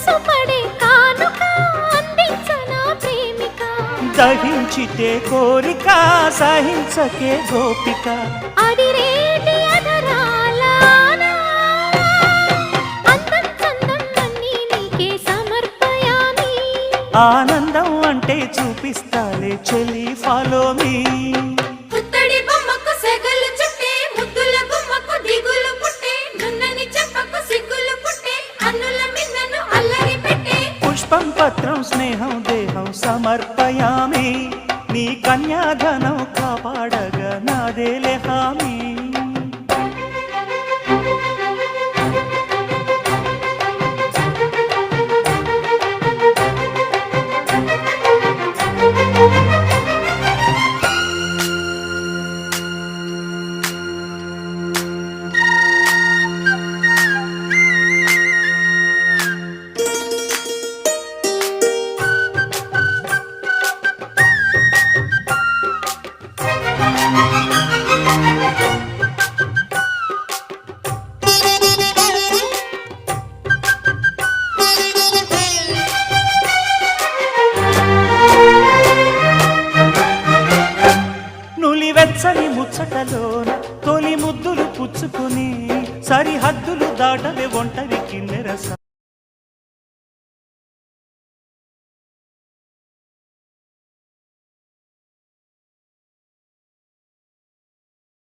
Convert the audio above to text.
మనసు పడే కానుక అందించనా ప్రేమిక దహించితే కోరిక సహించకే గోపిక అడిరేటి అధరాల అందం చందం అన్నీ నీకే సమర్పయామి ఆనందం అంటే చూపిస్తాలే చెలి ఫాలో మీ పుత్తడి బొమ్మకు సెగలు చుట్టే ముద్దుల గుమ్మకు దిగులు పుట్టే నున్నని చెప్పకు సిగ్గులు పుట్టే అన్నుల మిన్నను అల్లరి పెట్టే పుష్పం పత్రం స్నేహం దేహం సమర్పయామి నీ కన్యాధనం కాపాడగా నాదేలే హామీ వెచ్చని ముచ్చటలోన తొలి ముద్దులు పుచ్చుకుని సరిహద్దులు దాటవే ఒంటరి కింద